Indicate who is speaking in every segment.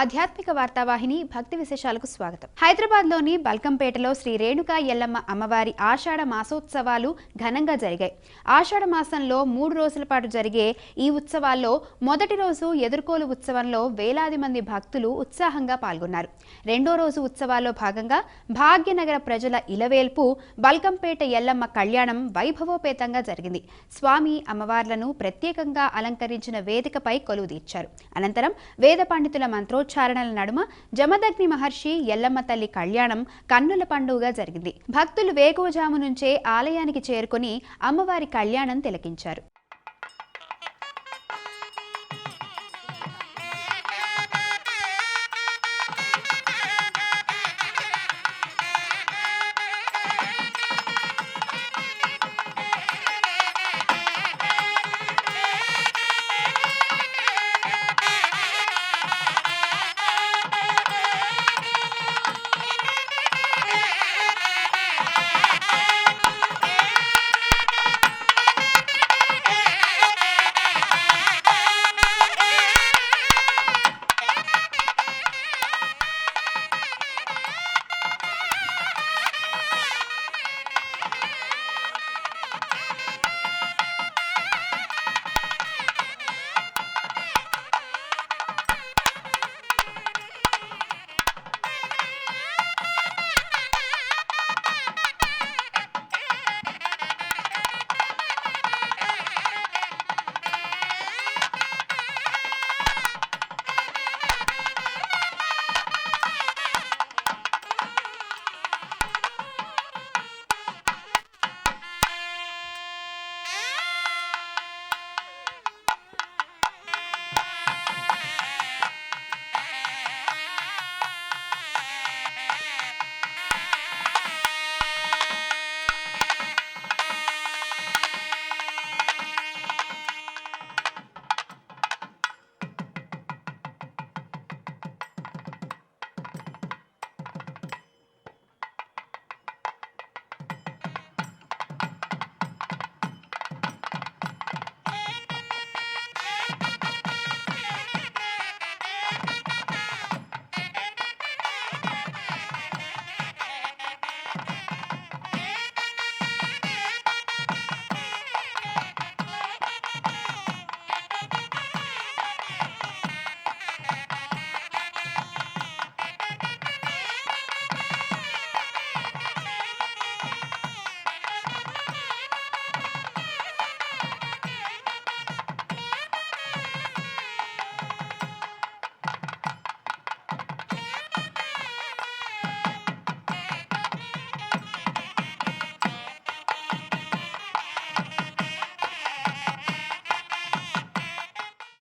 Speaker 1: ఆధ్యాత్మిక వార్తావాహిని భక్తి విశేషాలకు స్వాగతం. హైదరాబాద్లోని బల్కంపేటలో శ్రీ రేణుకా ఎల్లమ్మ అమ్మవారి ఆషాఢ మాసోత్సవాలు ఘనంగా జరిగాయి. ఆషాఢ మాసంలో 3 రోజుల పాటు జరిగే ఈ ఉత్సవాల్లో మొదటి రోజు ఎదుర్కోలు ఉత్సవంలో వేలాది మంది భక్తులు ఉత్సాహంగా పాల్గొన్నారు. రెండో రోజు ఉత్సవాల్లో భాగంగా భాగ్యనగర ప్రజల ఇలవేల్పు బల్కంపేట ఎల్లమ్మ కళ్యాణం వైభవోపేతంగా జరిగింది. స్వామి అమ్మవార్లను ప్రత్యేకంగా అలంకరించిన వేదికపై కొలువు తీర్చారు. అనంతరం వేద పండితుల మంత్రోచ్చారణల నడుమ జమదగ్ని మహర్షి ఎల్లమ్మ తల్లి కళ్యాణం కన్నుల పండుగగా జరిగింది. భక్తులు వేకువజాము నుంచే ఆలయానికి చేరుకుని అమ్మవారి కళ్యాణం తిలకించారు.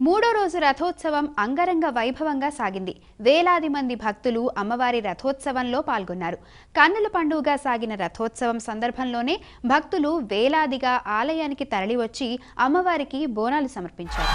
Speaker 1: మూడో రోజు రథోత్సవం అంగరంగ వైభవంగా సాగింది. వేలాది మంది భక్తులు అమ్మవారి రథోత్సవంలో పాల్గొన్నారు. కన్నుల పండుగగా సాగిన రథోత్సవం సందర్భంలోనే భక్తులు వేలాదిగా ఆలయానికి తరలివచ్చి అమ్మవారికి బోనాలు సమర్పించారు.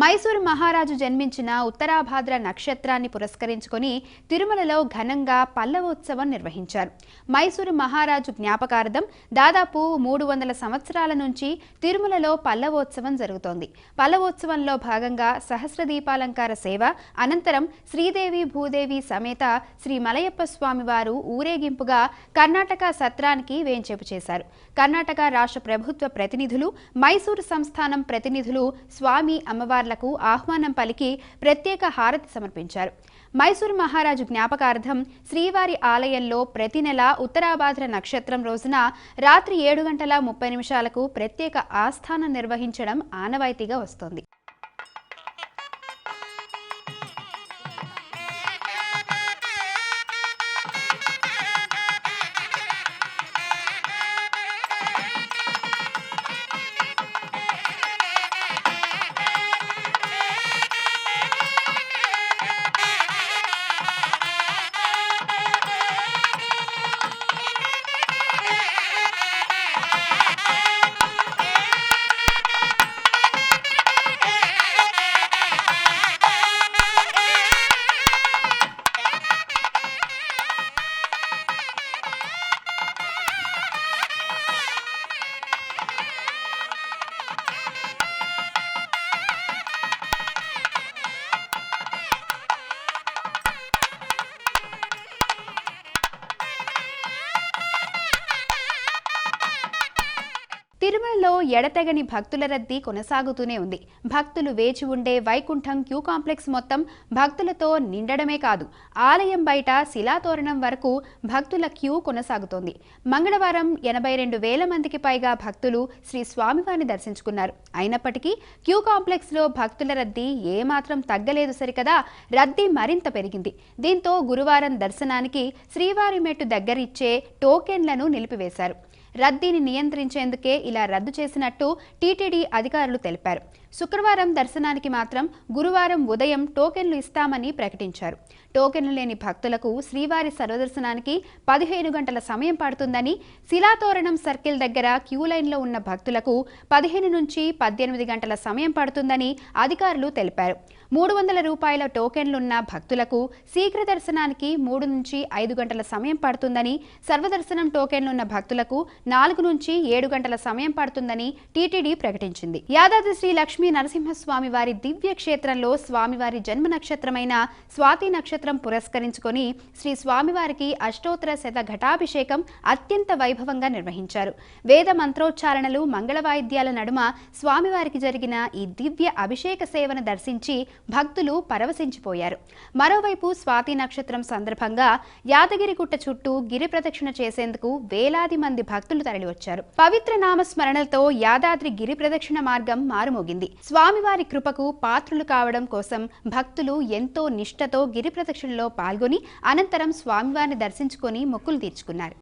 Speaker 1: మైసూరు మహారాజు జన్మించిన ఉత్తరాభాద్ర నక్షత్రాన్ని పురస్కరించుకొని తిరుమలలో ఘనంగా పల్లవోత్సవం నిర్వహించారు. మైసూరు మహారాజు జ్ఞాపకార్థం దాదాపు 300 సంవత్సరాల నుంచి తిరుమలలో పల్లవోత్సవం జరుగుతోంది. పల్లవోత్సవంలో భాగంగా సహస్రదీపాలంకార సేవ అనంతరం శ్రీదేవి భూదేవి సమేత శ్రీ మలయప్ప స్వామివారు ఊరేగింపుగా కర్ణాటక సత్రానికి వేంచేపు చేశారు. కర్ణాటక రాష్ట్ర ప్రభుత్వ ప్రతినిధులు, మైసూరు సంస్థానం ప్రతినిధులు స్వామి అమ్మవార్ల ఆహ్వానం పలికి ప్రత్యేక హారతి సమర్పించారు. మైసూరు మహారాజు జ్ఞాపకార్థం శ్రీవారి ఆలయంలో ప్రతి నెల ఉత్తరాభాద్ర నక్షత్రం రోజున రాత్రి 7:30 ప్రత్యేక ఆస్థానం నిర్వహించడం ఆనవాయితీగా వస్తోంది. తిరుమలలో ఎడతెగని భక్తుల రద్దీ కొనసాగుతూనే ఉంది. భక్తులు వేచి ఉండే వైకుంఠం క్యూ కాంప్లెక్స్ మొత్తం భక్తులతో నిండడమే కాదు, ఆలయం బయట శిలాతోరణం వరకు భక్తుల క్యూ కొనసాగుతోంది. మంగళవారం 82,000 మందికి పైగా భక్తులు శ్రీ స్వామివారిని దర్శించుకున్నారు. అయినప్పటికీ క్యూ కాంప్లెక్స్లో భక్తుల రద్దీ ఏమాత్రం తగ్గలేదు సరికదా, రద్దీ మరింత పెరిగింది. దీంతో గురువారం దర్శనానికి శ్రీవారి మెట్టు దగ్గరిచ్చే టోకెన్లను నిలిపివేశారు. రద్దీని నియంత్రించేందుకే ఇలా రద్దు చేసినట్టు టీటీడీ అధికారులు తెలిపారు. శుక్రవారం దర్శనానికి మాత్రం గురువారం ఉదయం టోకెన్లు ఇస్తామని ప్రకటించారు. టోకెన్లు లేని భక్తులకు శ్రీవారి సర్వదర్శనానికి 15 గంటల సమయం పడుతుందని, శిలాతోరణం సర్కిల్ దగ్గర క్యూ లైన్లో ఉన్న భక్తులకు 15 నుంచి 18 గంటల సమయం పడుతుందని అధికారులు తెలిపారు. 300 రూపాయల టోకెన్లున్న భక్తులకు శీఘ్ర దర్శనానికి 3 నుంచి 5 గంటల సమయం పడుతుందని, సర్వదర్శనం టోకెన్లున్న భక్తులకు 4 నుంచి 7 గంటల సమయం పడుతుందని టీటీడీ ప్రకటించింది. యాదాద్రి శ్రీ లక్ష్మీ నరసింహస్వామి వారి దివ్య క్షేత్రంలో స్వామివారి జన్మ నక్షత్రమైన స్వాతి నక్షత్రం పురస్కరించుకొని శ్రీ స్వామివారికి అష్టోత్తర శత ఘటాభిషేకం అత్యంత వైభవంగా నిర్వహించారు. వేద మంత్రోచ్చారణలు, మంగళ వాయిద్యాల నడుమ స్వామివారికి జరిగిన ఈ దివ్య అభిషేక సేవను దర్శించి భక్తులు పరవశించిపోయారు. మరోవైపు స్వాతి నక్షత్రం సందర్భంగా యాదగిరిగుట్ట చుట్టూ గిరి ప్రదక్షిణ చేసేందుకు వేలాది మంది భక్తులు తరలివచ్చారు. పవిత్ర నామస్మరణలతో యాదాద్రి గిరి ప్రదక్షిణ మార్గం మారుమోగింది. స్వామివారి కృపకు పాత్రులు కావడం కోసం భక్తులు ఎంతో నిష్ఠతో గిరి ప్రదక్షిణలో పాల్గొని అనంతరం స్వామివారిని దర్శించుకొని మొక్కులు తీర్చుకున్నారు.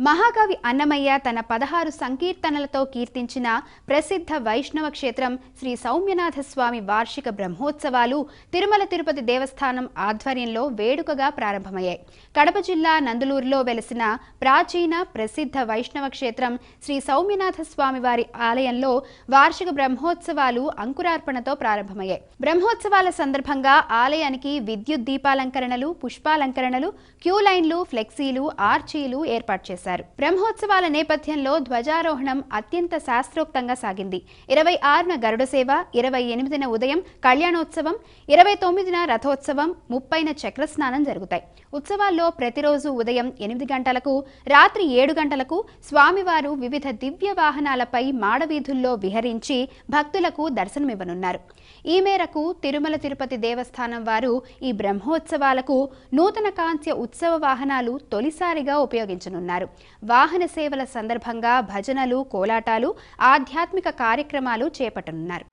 Speaker 1: మహాకవి అన్నమయ్య తన 16 సంకీర్తనలతో కీర్తించిన ప్రసిద్ధ వైష్ణవ క్షేత్రం శ్రీ సౌమ్యనాథ స్వామి వార్షిక బ్రహ్మోత్సవాలు తిరుమల తిరుపతి దేవస్థానం ఆధ్వర్యంలో వేడుకగా ప్రారంభమయ్యాయి. కడప జిల్లా నందులూరులో వెలసిన ప్రాచీన ప్రసిద్ధ వైష్ణవ క్షేత్రం శ్రీ సౌమ్యనాథ స్వామి వారి ఆలయంలో వార్షిక బ్రహ్మోత్సవాలు అంకురార్పణతో ప్రారంభమయ్యాయి. బ్రహ్మోత్సవాల సందర్భంగా ఆలయానికి విద్యుత్ దీపాలంకరణలు, పుష్పాలంకరణలు, క్యూ లైన్లు, ఫ్లెక్సీలు, ఆర్చీలు ఏర్పాటు చేశారు. బ్రహ్మోత్సవాల నేపథ్యంలో ధ్వజారోహణం అత్యంత శాస్త్రోక్తంగా సాగింది. 26న గరుడ సేవ, 28న ఉదయం కళ్యాణోత్సవం, 29న రథోత్సవం, 30న చక్రస్నానం జరుగుతాయి. ఉత్సవాల్లో ప్రతిరోజు ఉదయం 8 గంటలకు, రాత్రి 7 గంటలకు స్వామివారు వివిధ దివ్య వాహనాలపై మాడవీధుల్లో విహరించి భక్తులకు దర్శనమివ్వనున్నారు. ఈ మేరకు తిరుమల తిరుపతి దేవస్థానం వారు ఈ బ్రహ్మోత్సవాలకు నూతన కాంస్య ఉత్సవ వాహనాలు తొలిసారిగా ఉపయోగించనున్నారు. వాహన సేవల సందర్భంగా భజనలు, కోలాటాలు, ఆధ్యాత్మిక కార్యక్రమాలు చేపట్టనున్నారు.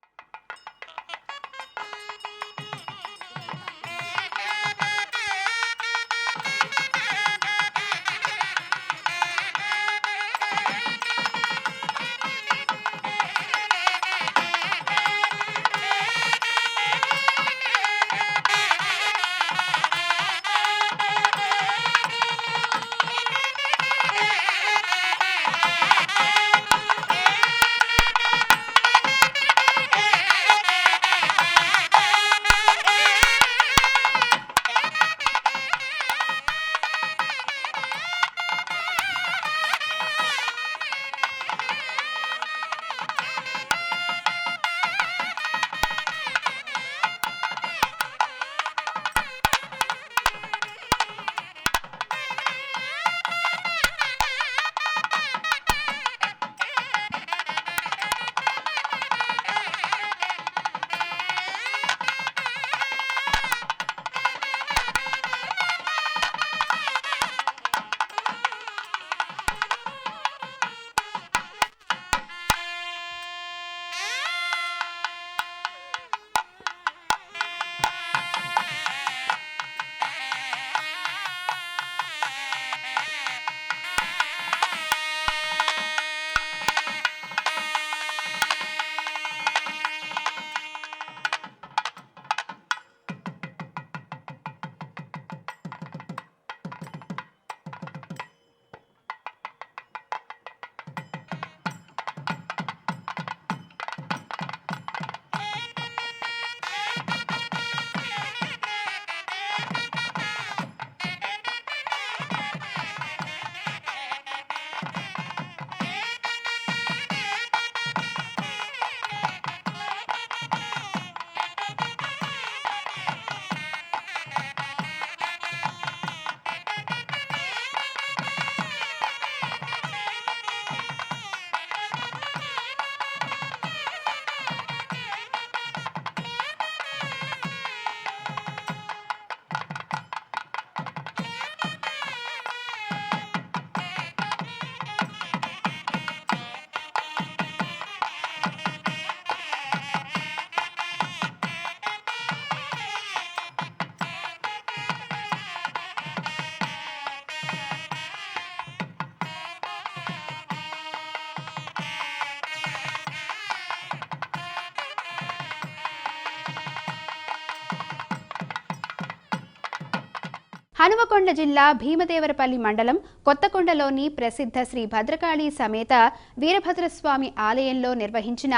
Speaker 1: హనుమకొండ జిల్లా భీమదేవరపల్లి మండలం కొత్తకొండలోని ప్రసిద్ధ శ్రీ భద్రకాళి సమేత వీరభద్రస్వామి ఆలయంలో నిర్వహించిన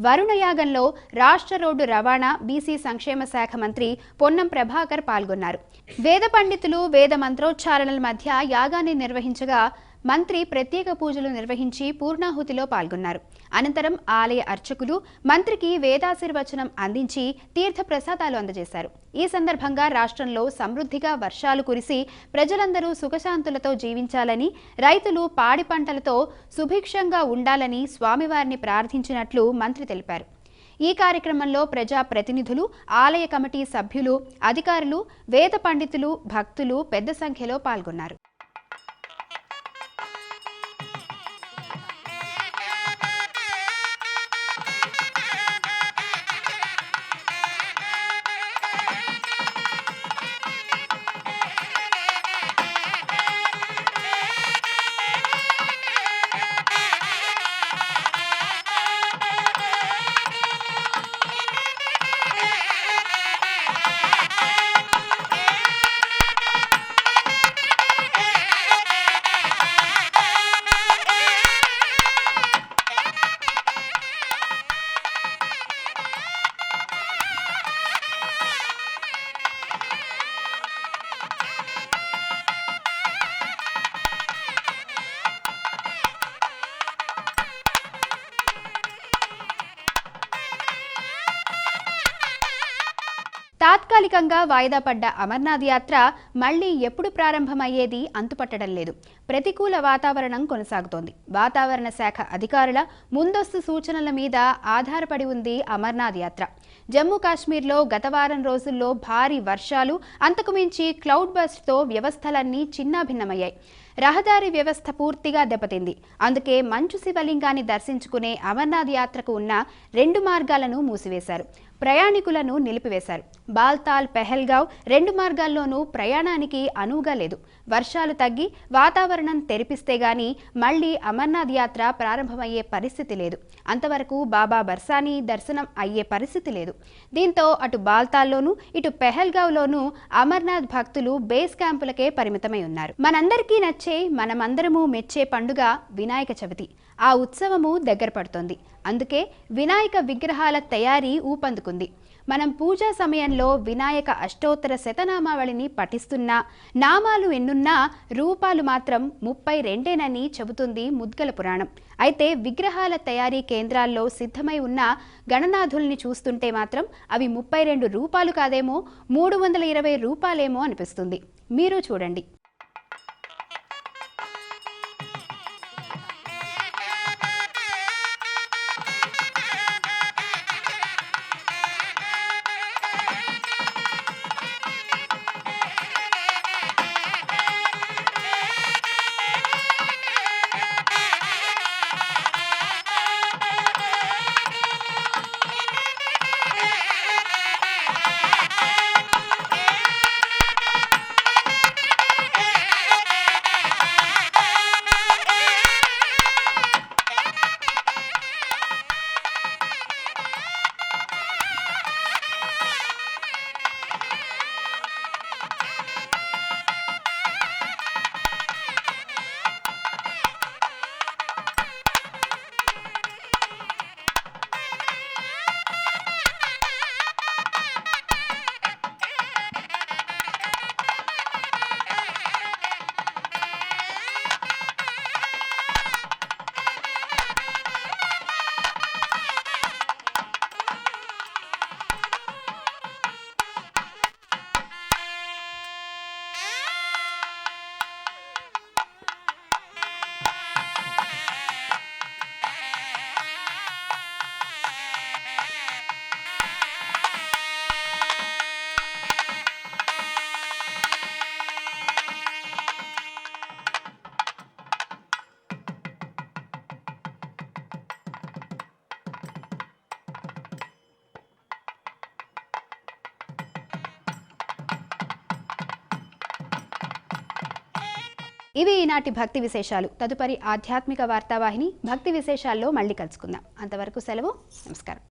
Speaker 1: వరుణయాగంలో రాష్ట్ర రోడ్డు రవాణా బీసీ సంక్షేమ శాఖ మంత్రి పొన్నం ప్రభాకర్ పాల్గొన్నారు. వేద పండితులు వేద మంత్రోచ్చారణల మధ్య యాగాన్ని నిర్వహించగా మంత్రి ప్రత్యేక పూజలు నిర్వహించి పూర్ణాహుతిలో పాల్గొన్నారు. అనంతరం ఆలయ అర్చకులు మంత్రికి వేదాశీర్వచనం అందించి తీర్థప్రసాదాలు అందజేశారు. ఈ సందర్భంగా రాష్ట్రంలో సమృద్ధిగా వర్షాలు కురిసి ప్రజలందరూ సుఖశాంతులతో జీవించాలని, రైతులు పాడి పంటలతో సుభిక్షంగా ఉండాలని స్వామివారిని ప్రార్థించినట్లు మంత్రి తెలిపారు. ఈ కార్యక్రమంలో ప్రజా ప్రతినిధులు, ఆలయ కమిటీ సభ్యులు, అధికారులు, వేద పండితులు, భక్తులు పెద్ద సంఖ్యలో పాల్గొన్నారు. తాత్కాలికంగా వాయిదా పడ్డ అమర్నాథ్ యాత్ర మళ్లీ ఎప్పుడు ప్రారంభమయ్యేది అంతుపట్టడం లేదు. ప్రతికూల వాతావరణం కొనసాగుతోంది. వాతావరణ శాఖ అధికారుల ముందస్తు సూచనల మీద ఆధారపడి ఉంది అమర్నాథ్ యాత్ర. జమ్మూ కాశ్మీర్లో గత వారం రోజుల్లో భారీ వర్షాలు, అంతకుమించి క్లౌడ్ బస్ట్తో వ్యవస్థలన్నీ చిన్నాభిన్నమయ్యాయి. రహదారి వ్యవస్థ పూర్తిగా దెబ్బతింది. అందుకే మంచు శివలింగాన్ని దర్శించుకునే అమర్నాథ్ యాత్రకు ఉన్న 2 మార్గాలను మూసివేశారు. ప్రయాణికులను నిలిపివేశారు. బాల్తాల్, పెహల్గావ్ 2 మార్గాల్లోనూ ప్రయాణానికి అనువుగా లేదు. వర్షాలు తగ్గి వాతావరణం తెరిపిస్తే గానీ మళ్లీ అమర్నాథ్ యాత్ర ప్రారంభమయ్యే పరిస్థితి లేదు. అంతవరకు బాబా బర్సానీ దర్శనం అయ్యే పరిస్థితి లేదు. దీంతో అటు బాల్తాల్లోనూ ఇటు పెహల్గావ్లోనూ అమర్నాథ్ భక్తులు బేస్ క్యాంపులకే పరిమితమై ఉన్నారు. మనందరికీ నచ్చే, మనమందరము మెచ్చే పండుగ వినాయక చవితి. ఆ ఉత్సవము దగ్గర పడుతోంది. అందుకే వినాయక విగ్రహాల తయారీ ఊపందుకుంది. మనం పూజా సమయంలో వినాయక అష్టోత్తర శతనామావళిని పఠిస్తున్నా, నామాలు ఎన్నున్నా రూపాలు మాత్రం 32 చెబుతుంది ముద్గల పురాణం. అయితే విగ్రహాల తయారీ కేంద్రాల్లో సిద్ధమై ఉన్న గణనాథుల్ని చూస్తుంటే మాత్రం అవి 32 రూపాలు కాదేమో, 320 రూపాలేమో అనిపిస్తుంది. మీరు చూడండి. ఇవి ఈనాటి భక్తి విశేషాలు. తదుపరి ఆధ్యాత్మిక వార్తావాహిని భక్తి విశేషాల్లో మళ్ళీ కలుసుకుందాం. అంతవరకు సెలవు. నమస్కారం.